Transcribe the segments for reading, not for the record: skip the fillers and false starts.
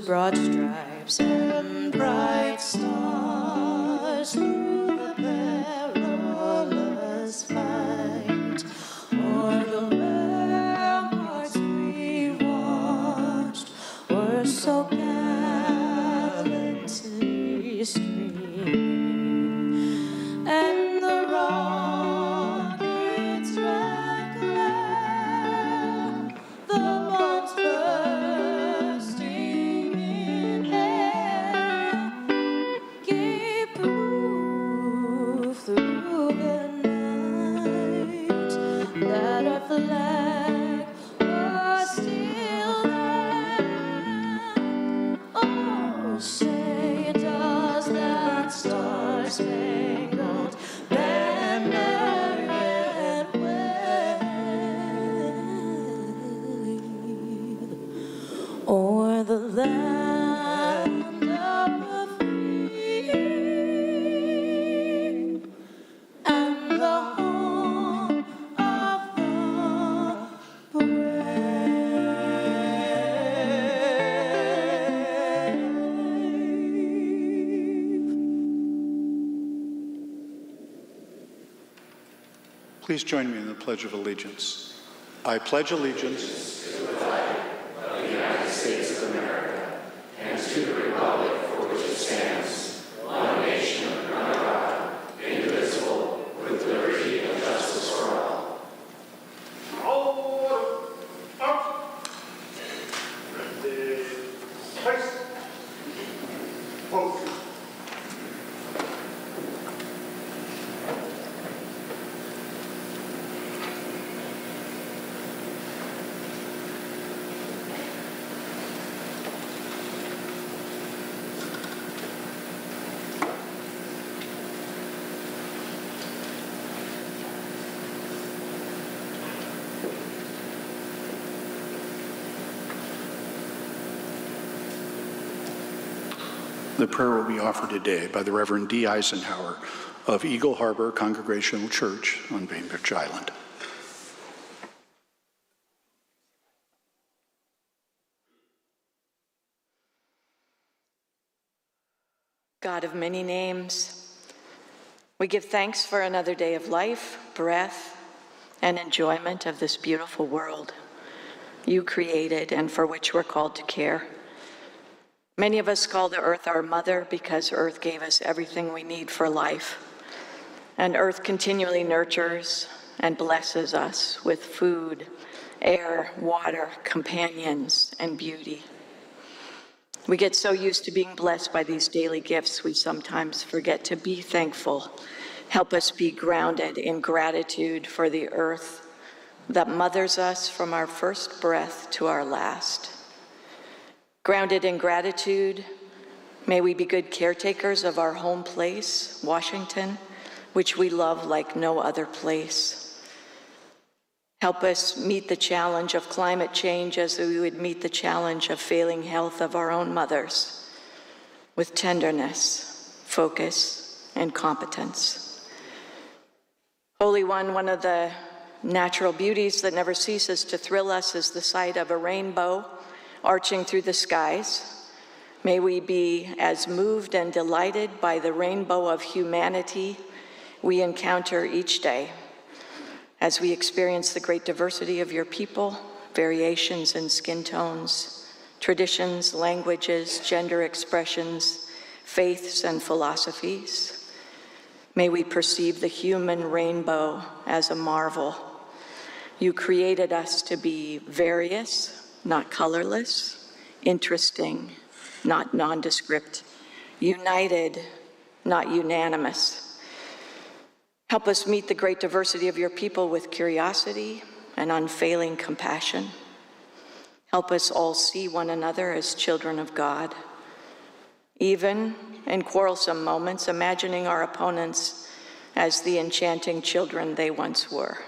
Broad stripes and bright stars through the perilous fight, o'er the ramparts we watched were so gallantly streaming, and the rockets red glare, the bombs bursting in air, gave proof through the night that our flag was still there. Oh, say does that star-spangled banner yet wave o'er the land of the free and the home of the Please join me in the Pledge of Allegiance. I pledge allegiance The prayer will be offered today by the Reverend D. Eisenhower of Eagle Harbor Congregational Church on Bainbridge Island. God of many names, we give thanks for another day of life, breath, and enjoyment of this beautiful world you created and for which we're called to care. Many of us call the earth our mother because earth gave us everything we need for life. And earth continually nurtures and blesses us with food, air, water, companions, and beauty. We get so used to being blessed by these daily gifts, we sometimes forget to be thankful. Help us be grounded in gratitude for the earth that mothers us from our first breath to our last. Grounded in gratitude, may we be good caretakers of our home place, Washington, which we love like no other place. Help us meet the challenge of climate change as we would meet the challenge of failing health of our own mothers, with tenderness, focus, and competence. Holy One, one of the natural beauties that never ceases to thrill us is the sight of a rainbow arching through the skies. May we be as moved and delighted by the rainbow of humanity we encounter each day as we experience the great diversity of your people, variations in skin tones, traditions, languages, gender expressions, faiths, and philosophies. May we perceive the human rainbow as a marvel. You created us to be various, not colorless, interesting, not nondescript, united, not unanimous. Help us meet the great diversity of your people with curiosity and unfailing compassion. Help us all see one another as children of God. Even in quarrelsome moments, imagining our opponents as the enchanting children they once were.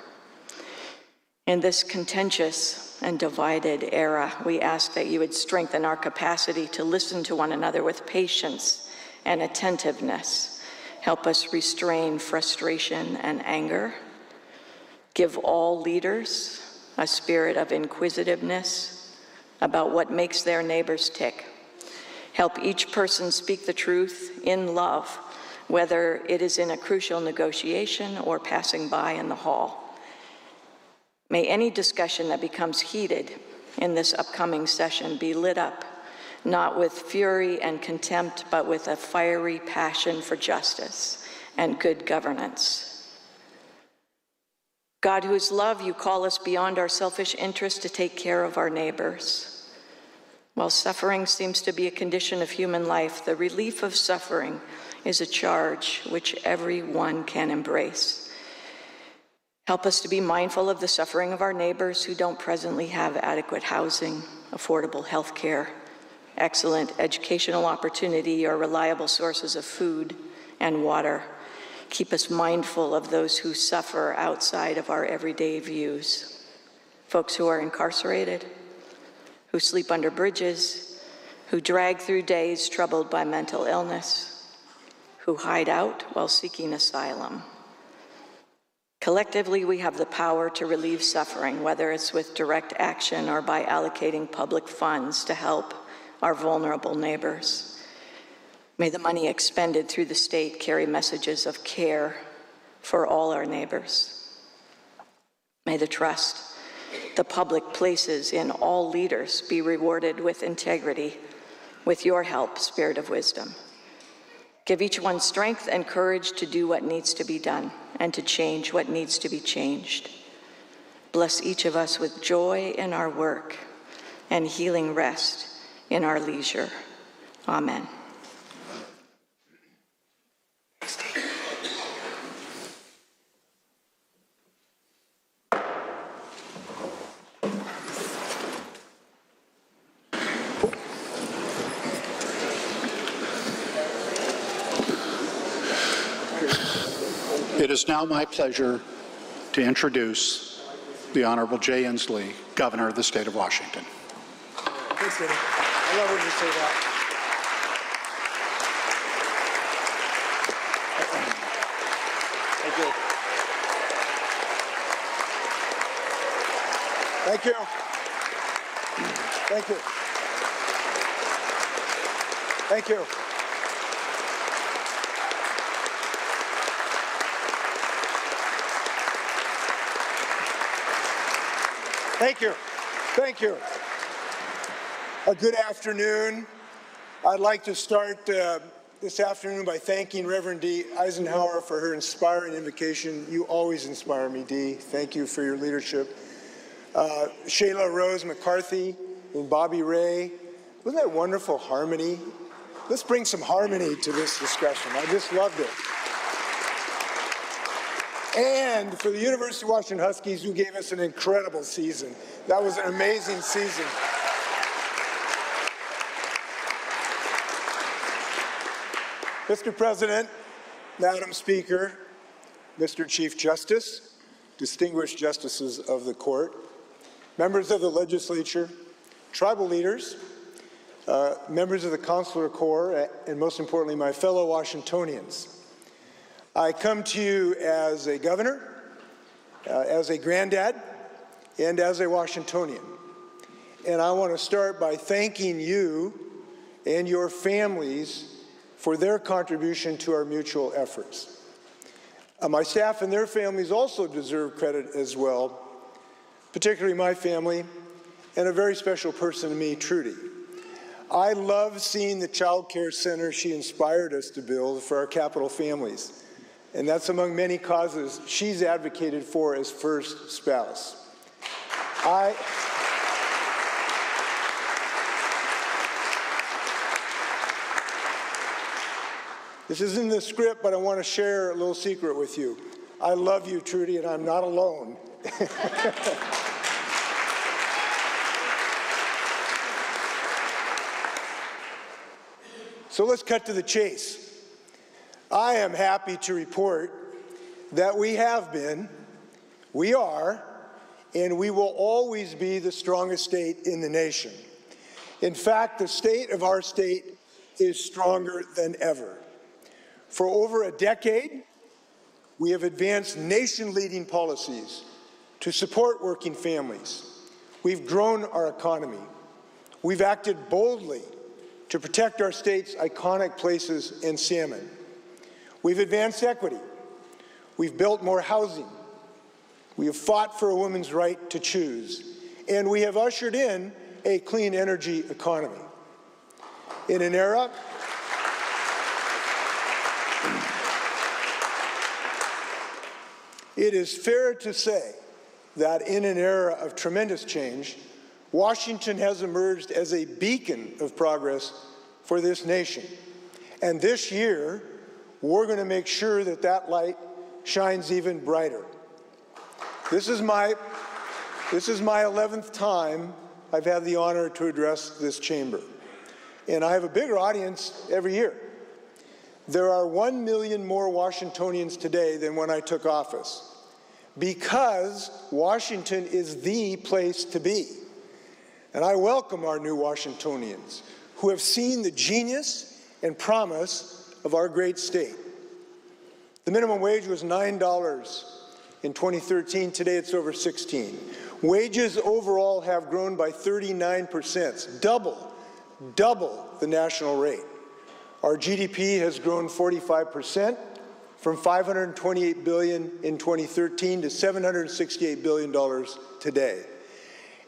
In this contentious and divided era, we ask that you would strengthen our capacity to listen to one another with patience and attentiveness. Help us restrain frustration and anger. Give all leaders a spirit of inquisitiveness about what makes their neighbors tick. Help each person speak the truth in love, whether it is in a crucial negotiation or passing by in the hall. May any discussion that becomes heated in this upcoming session be lit up, not with fury and contempt, but with a fiery passion for justice and good governance. God, who is love, you call us beyond our selfish interest to take care of our neighbors. While suffering seems to be a condition of human life, the relief of suffering is a charge which everyone can embrace. Help us to be mindful of the suffering of our neighbors who don't presently have adequate housing, affordable health care, excellent educational opportunity, or reliable sources of food and water. Keep us mindful of those who suffer outside of our everyday views. Folks who are incarcerated, who sleep under bridges, who drag through days troubled by mental illness, who hide out while seeking asylum. Collectively, we have the power to relieve suffering, whether it's with direct action or by allocating public funds to help our vulnerable neighbors. May the money expended through the state carry messages of care for all our neighbors. May the trust the public places in all leaders be rewarded with integrity, with your help, Spirit of wisdom. Give each one strength and courage to do what needs to be done and to change what needs to be changed. Bless each of us with joy in our work and healing rest in our leisure. Amen. It is now my pleasure to introduce the Honorable Jay Inslee, Governor of the State of Washington. Thanks, Eddie. I love when you say that. Thank you. Thank you. Thank you. Thank you. Thank you. Thank you. Good afternoon. I'd like to start this afternoon by thanking Reverend Dee Eisenhower for her inspiring invocation. You always inspire me, Dee. Thank you for your leadership. Shayla Rose McCarthy and Bobby Ray. Wasn't that wonderful harmony? Let's bring some harmony to this discussion. I just loved it. And for the University of Washington Huskies, who gave us an incredible season. That was an amazing season. Mr. President, Madam Speaker, Mr. Chief Justice, distinguished justices of the court, members of the legislature, tribal leaders, members of the Consular Corps, and most importantly, my fellow Washingtonians. I come to you as a governor, as a granddad, and as a Washingtonian. And I want to start by thanking you and your families for their contribution to our mutual efforts. My staff and their families also deserve credit as well, particularly my family, and a very special person to me, Trudy. I love seeing the child care center she inspired us to build for our capital families. And that's among many causes she's advocated for as first spouse. This isn't in the script, but I want to share a little secret with you. I love you, Trudy, and I'm not alone. So let's cut to the chase. I am happy to report that we have been, we are, and we will always be the strongest state in the nation. In fact, the state of our state is stronger than ever. For over a decade, we have advanced nation-leading policies to support working families. We've grown our economy. We've acted boldly to protect our state's iconic places and salmon. We've advanced equity. We've built more housing. We have fought for a woman's right to choose. And we have ushered in a clean energy economy. In an era it is fair to say that in an era of tremendous change, Washington has emerged as a beacon of progress for this nation. And this year, we're going to make sure that that light shines even brighter. This is my 11th time I've had the honor to address this chamber. And I have a bigger audience every year. There are 1 million more Washingtonians today than when I took office, because Washington is the place to be. And I welcome our new Washingtonians who have seen the genius and promise of our great state. The minimum wage was $9 in 2013. Today it's over $16. Wages overall have grown by 39%, double the national rate. Our GDP has grown 45%, from $528 billion in 2013 to $768 billion today.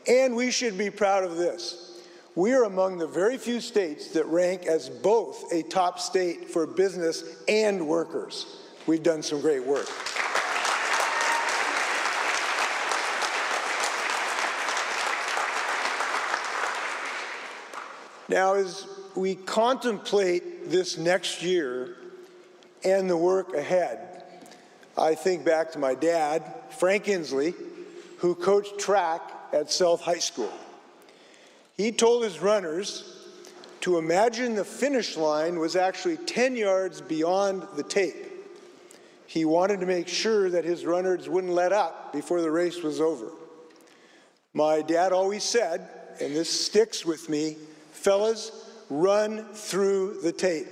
And we should be proud of this. We are among the very few states that rank as both a top state for business and workers. We've done some great work. Now, as we contemplate this next year and the work ahead, I think back to my dad, Frank Inslee, who coached track at South High School. He told his runners to imagine the finish line was actually 10 yards beyond the tape. He wanted to make sure that his runners wouldn't let up before the race was over. My dad always said, and this sticks with me, fellas, run through the tape.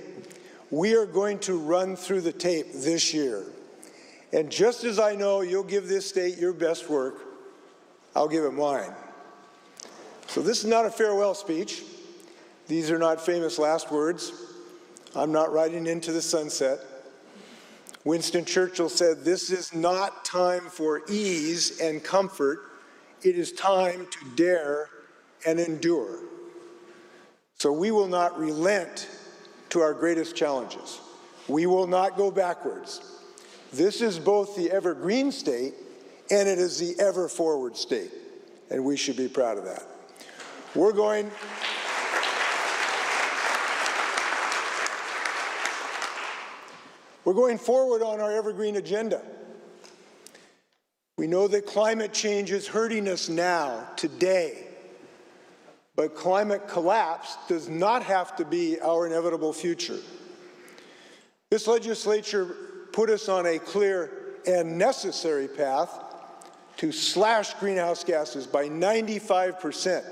We are going to run through the tape this year. And just as I know you'll give this state your best work, I'll give it mine. So this is not a farewell speech. These are not famous last words. I'm not riding into the sunset. Winston Churchill said, "This is not time for ease and comfort. It is time to dare and endure." So we will not relent to our greatest challenges. We will not go backwards. This is both the evergreen state and it is the ever forward state, and we should be proud of that. We're going forward on our evergreen agenda. We know that climate change is hurting us now, today. But climate collapse does not have to be our inevitable future. This legislature put us on a clear and necessary path to slash greenhouse gases by 95%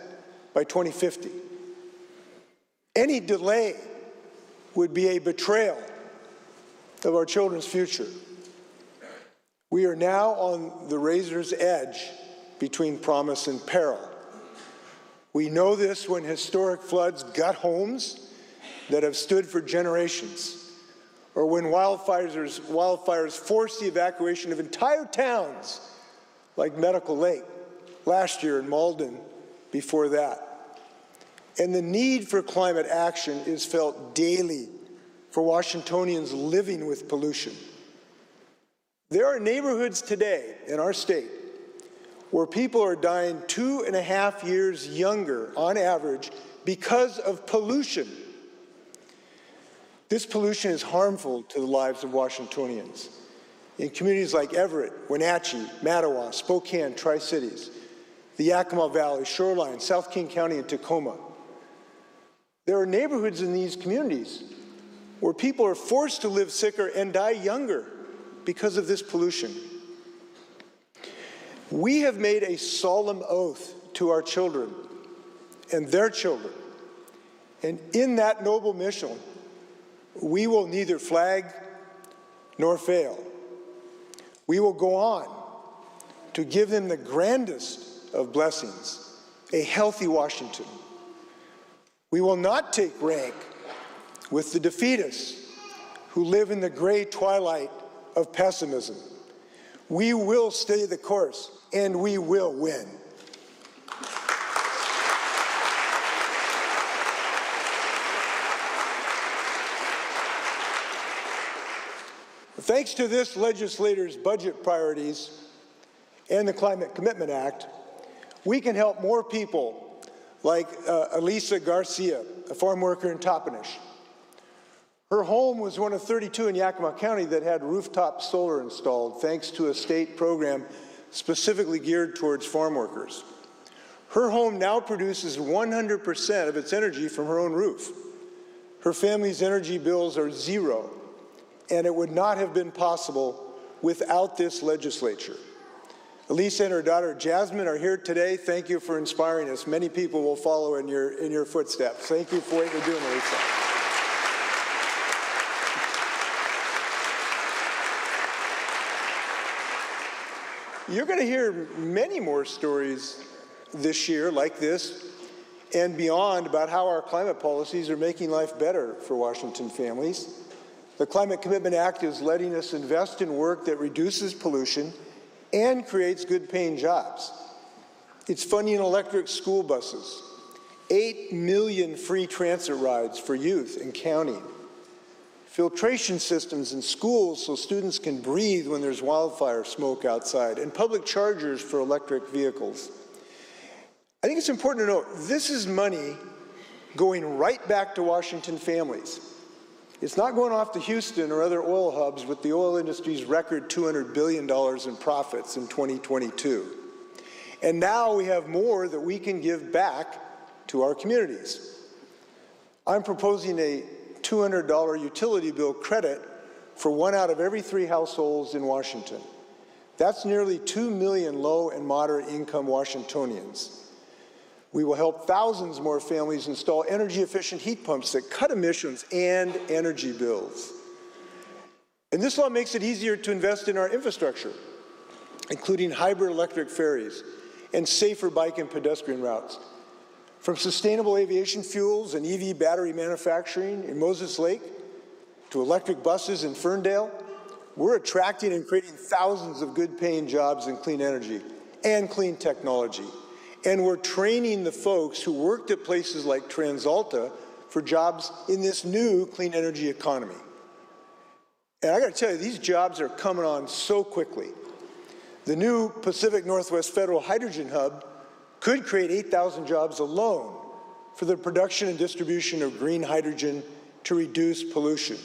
by 2050. Any delay would be a betrayal of our children's future. We are now on the razor's edge between promise and peril. We know this when historic floods gut homes that have stood for generations, or when wildfires force the evacuation of entire towns, like Medical Lake last year in Malden before that. And the need for climate action is felt daily for Washingtonians living with pollution. There are neighborhoods today in our state where people are dying 2.5 years younger on average because of pollution. This pollution is harmful to the lives of Washingtonians. In communities like Everett, Wenatchee, Mattawa, Spokane, Tri-Cities, the Yakima Valley, Shoreline, South King County, and Tacoma. There are neighborhoods in these communities where people are forced to live sicker and die younger because of this pollution. We have made a solemn oath to our children and their children, and in that noble mission, we will neither flag nor fail. We will go on to give them the grandest of blessings, a healthy Washington. We will not take rank with the defeatists who live in the gray twilight of pessimism. We will stay the course, and we will win. Thanks to this legislator's budget priorities and the Climate Commitment Act, we can help more people like Elisa Garcia, a farm worker in Toppenish. Her home was one of 32 in Yakima County that had rooftop solar installed thanks to a state program specifically geared towards farm workers. Her home now produces 100% of its energy from her own roof. Her family's energy bills are zero, and it would not have been possible without this legislature. Elisa and her daughter Jasmine are here today. Thank you for inspiring us. Many people will follow in your footsteps. Thank you for what you're doing, Elisa. You're going to hear many more stories this year like this and beyond about how our climate policies are making life better for Washington families. The Climate Commitment Act is letting us invest in work that reduces pollution and creates good-paying jobs. It's funding electric school buses, 8 million free transit rides for youth and counting, filtration systems in schools so students can breathe when there's wildfire smoke outside, and public chargers for electric vehicles. I think it's important to note, this is money going right back to Washington families. It's not going off to Houston or other oil hubs with the oil industry's record $200 billion in profits in 2022. And now we have more that we can give back to our communities. I'm proposing a $200 utility bill credit for 1 out of every 3 households in Washington. That's nearly 2 million low and moderate income Washingtonians. We will help thousands more families install energy-efficient heat pumps that cut emissions and energy bills. And this law makes it easier to invest in our infrastructure, including hybrid electric ferries and safer bike and pedestrian routes. From sustainable aviation fuels and EV battery manufacturing in Moses Lake to electric buses in Ferndale, we're attracting and creating thousands of good-paying jobs in clean energy and clean technology. And we're training the folks who worked at places like TransAlta for jobs in this new clean energy economy. And I got to tell you, these jobs are coming on so quickly. The new Pacific Northwest Federal Hydrogen Hub could create 8,000 jobs alone for the production and distribution of green hydrogen to reduce pollution.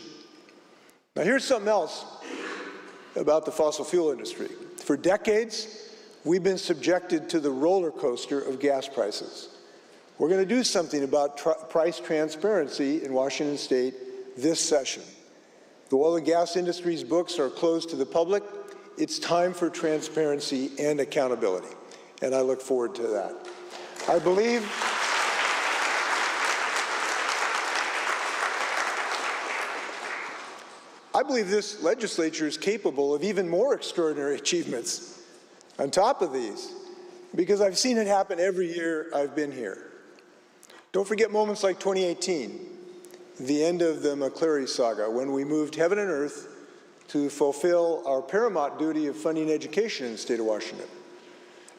Now here's something else about the fossil fuel industry. For decades, we've been subjected to the roller coaster of gas prices. We're going to do something about price transparency in Washington State this session. The oil and gas industry's books are closed to the public. It's time for transparency and accountability, and I look forward to that. I believe this legislature is capable of even more extraordinary achievements on top of these, because I've seen it happen every year I've been here. Don't forget moments like 2018, the end of the McCleary saga, when we moved heaven and earth to fulfill our paramount duty of funding education in the state of Washington.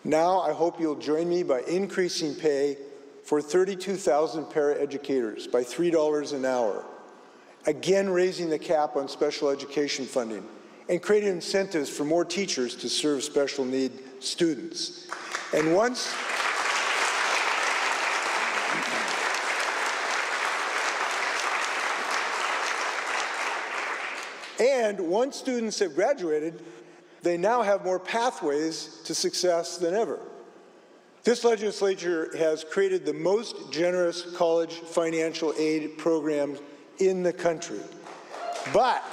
Now I hope you'll join me by increasing pay for 32,000 paraeducators by $3 an hour, again raising the cap on special education funding, and creating incentives for more teachers to serve special need students. And once students have graduated, they now have more pathways to success than ever. This legislature has created the most generous college financial aid program in the country. But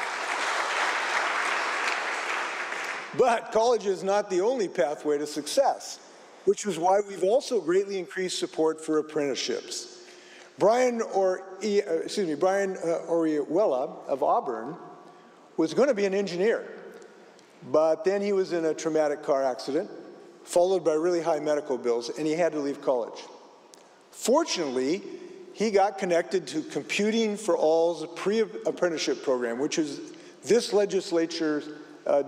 college is not the only pathway to success, which is why we've also greatly increased support for apprenticeships. Brian Orihuela of Auburn was going to be an engineer, but then he was in a traumatic car accident, followed by really high medical bills, and he had to leave college. Fortunately, he got connected to Computing for All's pre-apprenticeship program, which is this legislature's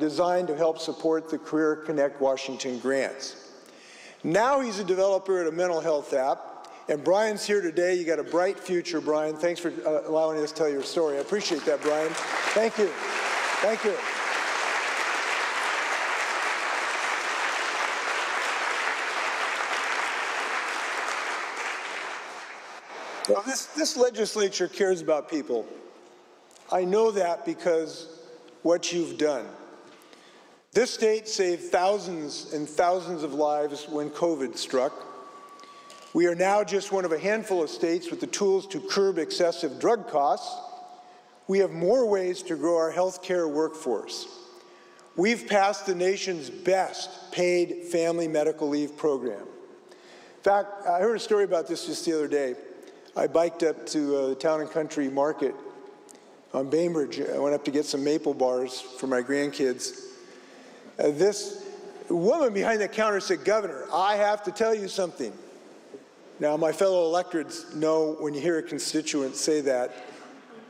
designed to help support the Career Connect Washington grants. Now he's a developer at a mental health app, and Brian's here today. You got a bright future, Brian. Thanks for allowing us to tell your story. I appreciate that, Brian. Thank you. Thank you. Well, this legislature cares about people. I know that because what you've done. This state saved thousands and thousands of lives when COVID struck. We are now just one of a handful of states with the tools to curb excessive drug costs. We have more ways to grow our healthcare workforce. We've passed the nation's best paid family medical leave program. In fact, I heard a story about this just the other day. I biked up to the Town and Country Market on Bainbridge. I went up to get some maple bars for my grandkids. This woman behind the counter said, "Governor, I have to tell you something." Now, my fellow electors know when you hear a constituent say that,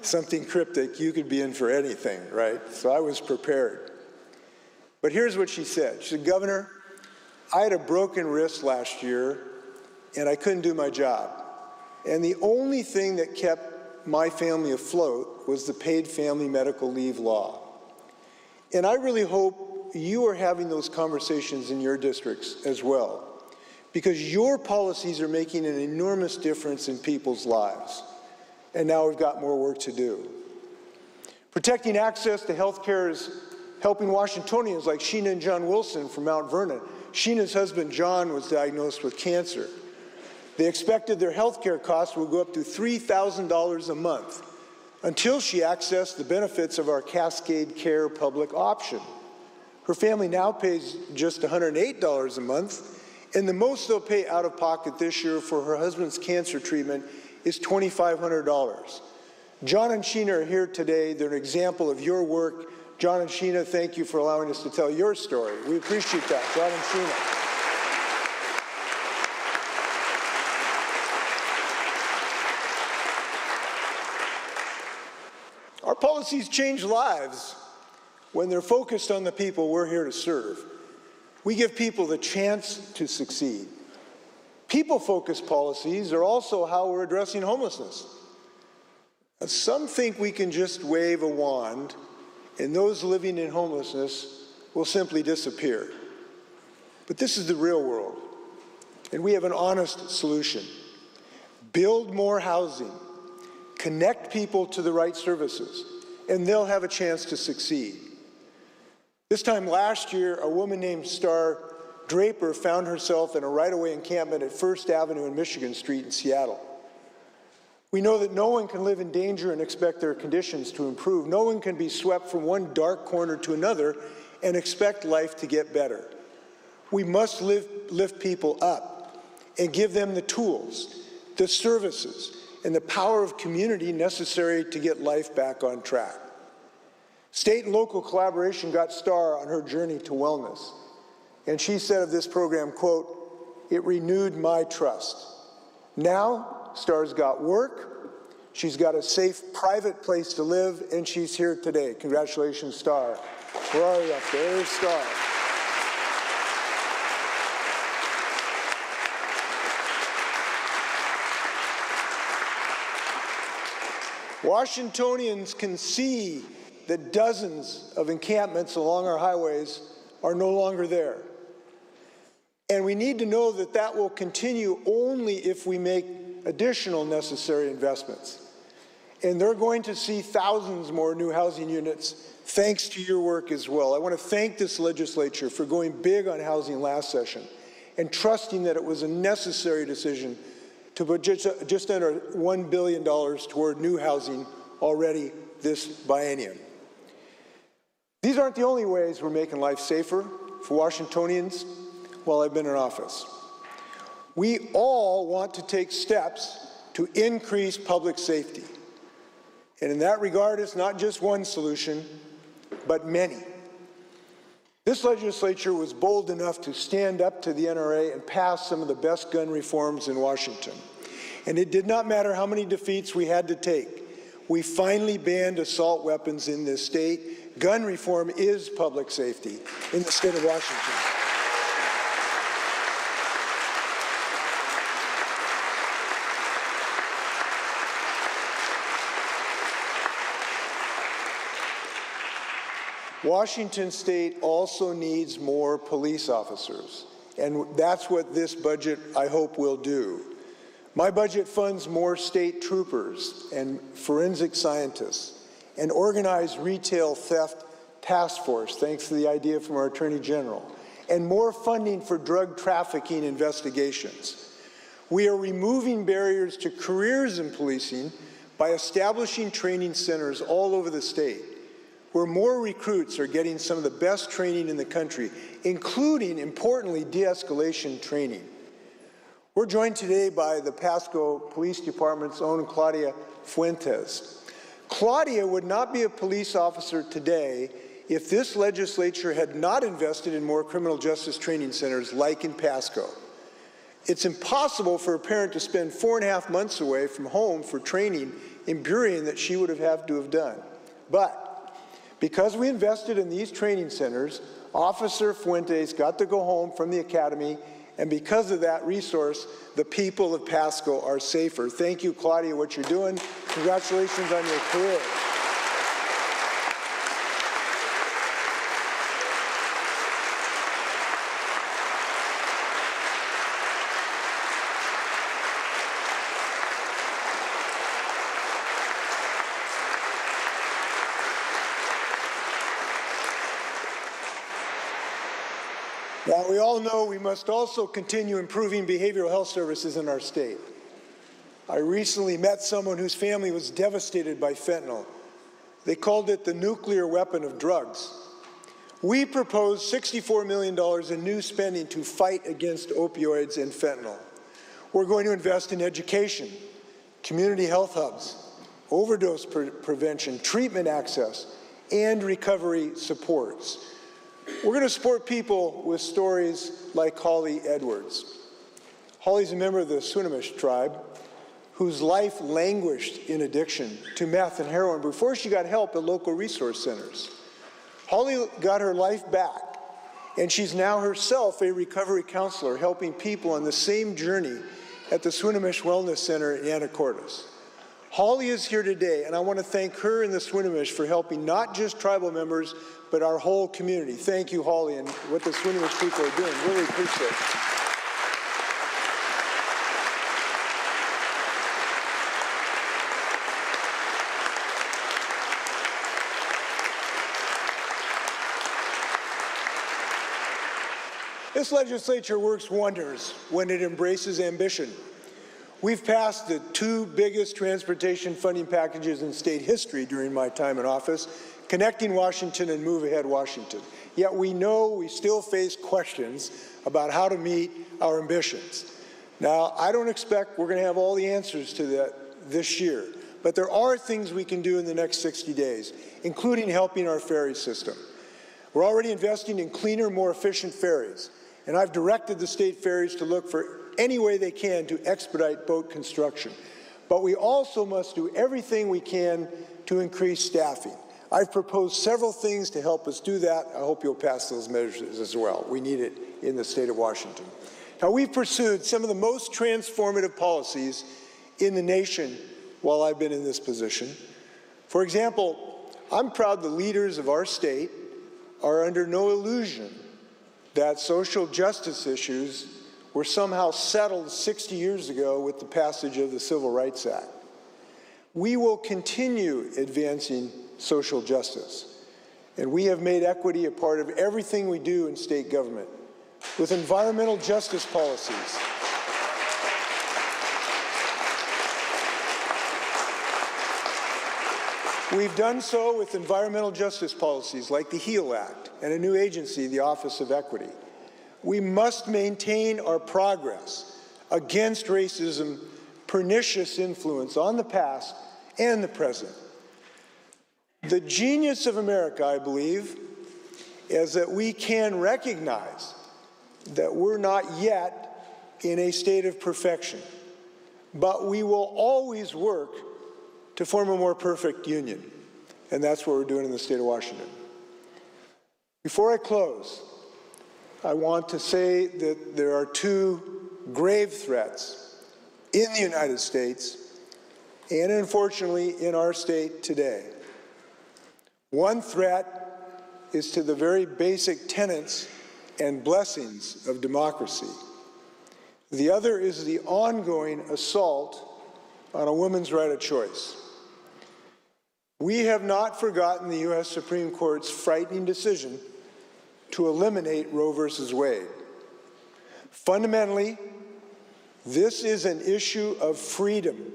something cryptic, you could be in for anything, right? So I was prepared. But here's what she said. She said, "Governor, I had a broken wrist last year, and I couldn't do my job. And the only thing that kept my family afloat was the paid family medical leave law. And I really hope you are having those conversations in your districts as well, because your policies are making an enormous difference in people's lives. And now we've got more work to do. Protecting access to health care is helping Washingtonians like Sheena and John Wilson from Mount Vernon. Sheena's husband, John, was diagnosed with cancer. They expected their health care costs would go up to $3,000 a month until she accessed the benefits of our Cascade Care public option. Her family now pays just $108 a month, and the most they'll pay out of pocket this year for her husband's cancer treatment is $2,500. John and Sheena are here today. They're an example of your work. John and Sheena, thank you for allowing us to tell your story. We appreciate that, John and Sheena. Our policies change lives when they're focused on the people we're here to serve. We give people the chance to succeed. People-focused policies are also how we're addressing homelessness. Some think we can just wave a wand and those living in homelessness will simply disappear. But this is the real world, and we have an honest solution. Build more housing, connect people to the right services, and they'll have a chance to succeed. This time last year, a woman named Star Draper found herself in a right-of-way encampment at First Avenue and Michigan Street in Seattle. We know that no one can live in danger and expect their conditions to improve. No one can be swept from one dark corner to another and expect life to get better. We must lift people up and give them the tools, the services, and the power of community necessary to get life back on track. State and local collaboration got Star on her journey to wellness. And she said of this program, quote, "It renewed my trust. Now, Star's got work, she's got a safe private place to live, and she's here today." Congratulations, Star. Where are you up there? There's Star. Washingtonians can see that dozens of encampments along our highways are no longer there. And we need to know that that will continue only if we make additional necessary investments. And they're going to see thousands more new housing units thanks to your work as well. I want to thank this legislature for going big on housing last session and trusting that it was a necessary decision to put just under $1 billion toward new housing already this biennium. These aren't the only ways we're making life safer for Washingtonians while I've been in office. We all want to take steps to increase public safety. And in that regard, it's not just one solution, but many. This legislature was bold enough to stand up to the NRA and pass some of the best gun reforms in Washington. And it did not matter how many defeats we had to take. We finally banned assault weapons in this state. Gun reform is public safety in the state of Washington. Washington State also needs more police officers, and that's what this budget, I hope, will do. My budget funds more state troopers and forensic scientists, an organized retail theft task force, thanks to the idea from our Attorney General, and more funding for drug trafficking investigations. We are removing barriers to careers in policing by establishing training centers all over the state, where more recruits are getting some of the best training in the country, including, importantly, de-escalation training. We're joined today by the Pasco Police Department's own Claudia Fuentes. Claudia would not be a police officer today if this legislature had not invested in more criminal justice training centers like in Pasco. It's impossible for a parent to spend 4.5 months away from home for training in Burien that she would have had to have done. But because we invested in these training centers, Officer Fuentes got to go home from the academy, and because of that resource, the people of Pasco are safer. Thank you, Claudia, what you're doing. Congratulations on your career. Now, we all know we must also continue improving behavioral health services in our state. I recently met someone whose family was devastated by fentanyl. They called it the nuclear weapon of drugs. We proposed $64 million in new spending to fight against opioids and fentanyl. We're going to invest in education, community health hubs, overdose prevention, treatment access, and recovery supports. We're going to support people with stories like Holly Edwards. Holly's a member of the Swinomish tribe whose life languished in addiction to meth and heroin before she got help at local resource centers. Holly got her life back, and she's now herself a recovery counselor helping people on the same journey at the Swinomish Wellness Center in Anacortes. Holly is here today, and I want to thank her and the Swinomish for helping not just tribal members, but our whole community. Thank you, Holly, and what the Swinomish people are doing. Really appreciate it. This legislature works wonders when it embraces ambition. We've passed the 2 biggest transportation funding packages in state history during my time in office, Connecting Washington and Move Ahead Washington. Yet we know we still face questions about how to meet our ambitions. Now, I don't expect we're going to have all the answers to that this year, but there are things we can do in the next 60 days, including helping our ferry system. We're already investing in cleaner, more efficient ferries, and I've directed the state ferries to look for any way they can to expedite boat construction. But we also must do everything we can to increase staffing. I've proposed several things to help us do that. I hope you'll pass those measures as well. We need it in the state of Washington. Now, we've pursued some of the most transformative policies in the nation while I've been in this position. For example, I'm proud the leaders of our state are under no illusion that social justice issues were somehow settled 60 years ago with the passage of the Civil Rights Act. We will continue advancing social justice, and we have made equity a part of everything we do in state government, with environmental justice policies. We've done so with environmental justice policies like the HEAL Act and a new agency, the Office of Equity. We must maintain our progress against racism, pernicious influence on the past and the present. The genius of America, I believe, is that we can recognize that we're not yet in a state of perfection, but we will always work to form a more perfect union. And that's what we're doing in the state of Washington. Before I close, I want to say that there are two grave threats in the United States and unfortunately in our state today. One threat is to the very basic tenets and blessings of democracy. The other is the ongoing assault on a woman's right of choice. We have not forgotten the U.S. Supreme Court's frightening decision to eliminate Roe v. Wade. Fundamentally, this is an issue of freedom.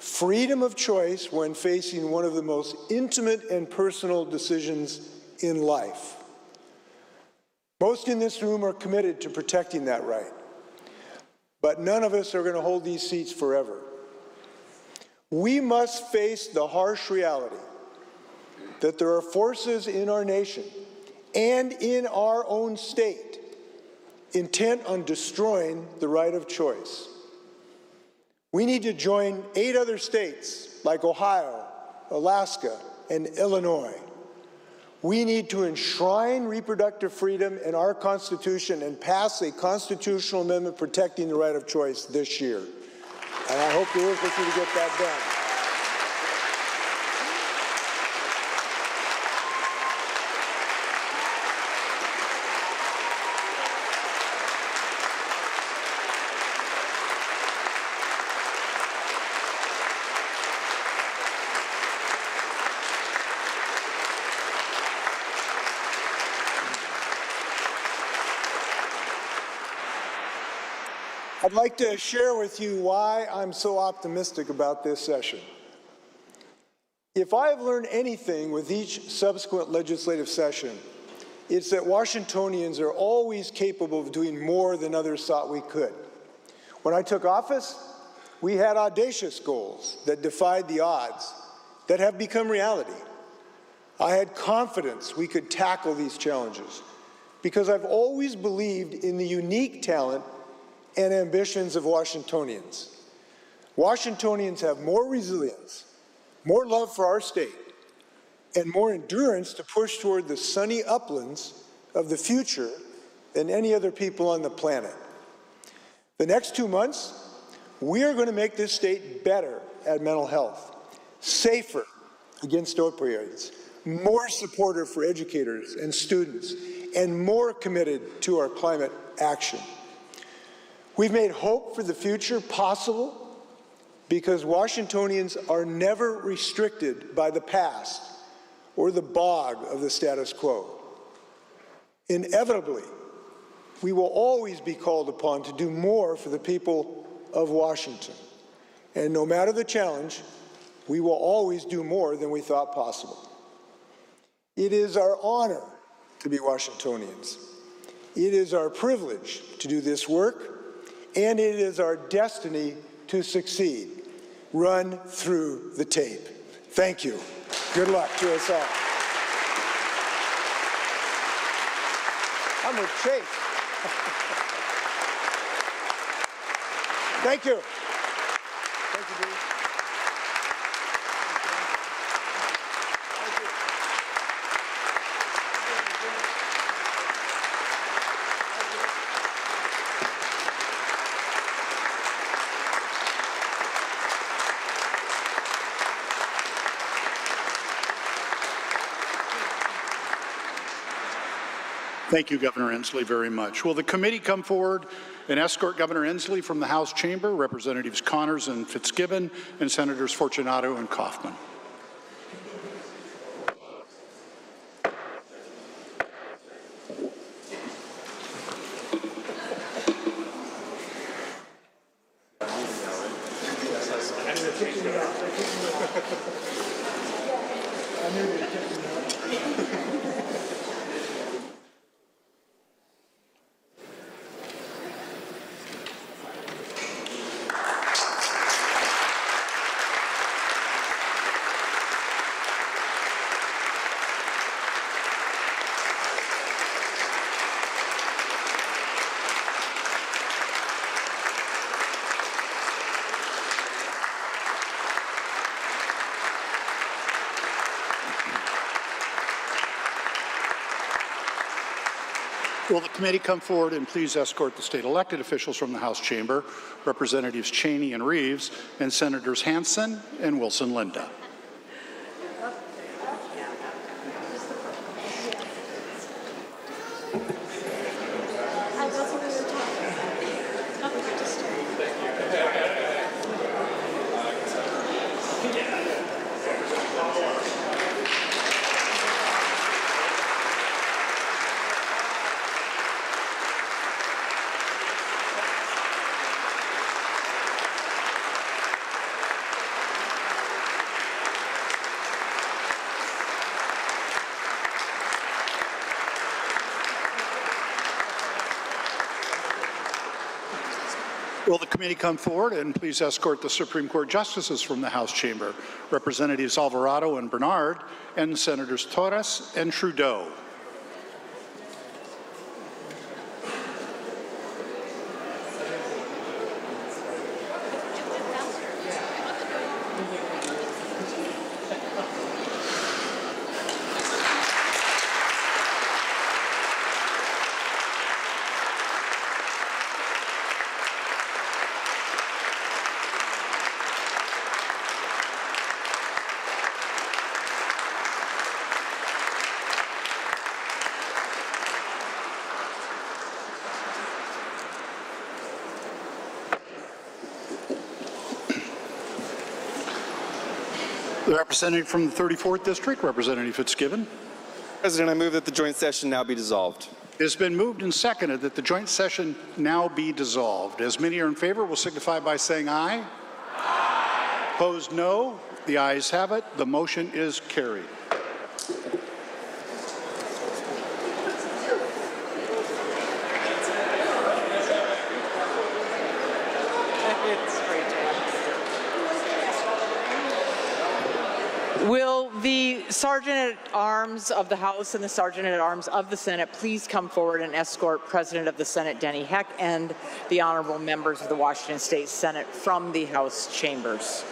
Freedom of choice when facing one of the most intimate and personal decisions in life. Most in this room are committed to protecting that right, but none of us are going to hold these seats forever. We must face the harsh reality that there are forces in our nation and in our own state intent on destroying the right of choice. We need to join 8 other states like Ohio, Alaska, and Illinois. We need to enshrine reproductive freedom in our Constitution and pass a constitutional amendment protecting the right of choice this year. And I hope to work with you to get that done. I'd like to share with you why I'm so optimistic about this session. If I've learned anything with each subsequent legislative session, it's that Washingtonians are always capable of doing more than others thought we could. When I took office, we had audacious goals that defied the odds, that have become reality. I had confidence we could tackle these challenges because I've always believed in the unique talent and ambitions of Washingtonians. Washingtonians have more resilience, more love for our state, and more endurance to push toward the sunny uplands of the future than any other people on the planet. The next 2 months, we are going to make this state better at mental health, safer against opioids, more supportive for educators and students, and more committed to our climate action. We've made hope for the future possible because Washingtonians are never restricted by the past or the bog of the status quo. Inevitably, we will always be called upon to do more for the people of Washington. And no matter the challenge, we will always do more than we thought possible. It is our honor to be Washingtonians. It is our privilege to do this work, and it is our destiny to succeed. Run through the tape. Thank you. Good luck to us all. I'm with Chase. Thank you. Thank you, Dee. Thank you, Governor Inslee, very much. Will the committee come forward and escort Governor Inslee from the House chamber, Representatives Connors and Fitzgibbon, and Senators Fortunato and Kaufman? Will the committee come forward and please escort the state elected officials from the House chamber, Representatives Cheney and Reeves, and Senators Hansen and Wilson Linda. Will the committee come forward and please escort the Supreme Court justices from the House chamber, Representatives Alvarado and Bernard, and Senators Torres and Trudeau. The representative from the 34th District, Representative Fitzgibbon. President, I move that the joint session now be dissolved. It has been moved and seconded that the joint session now be dissolved. As many are in favor, will signify by saying aye. Aye. Opposed, no. The ayes have it. The motion is carried. Will the Sergeant-at-Arms of the House and the Sergeant-at-Arms of the Senate please come forward and escort President of the Senate Denny Heck and the honorable members of the Washington State Senate from the House chambers?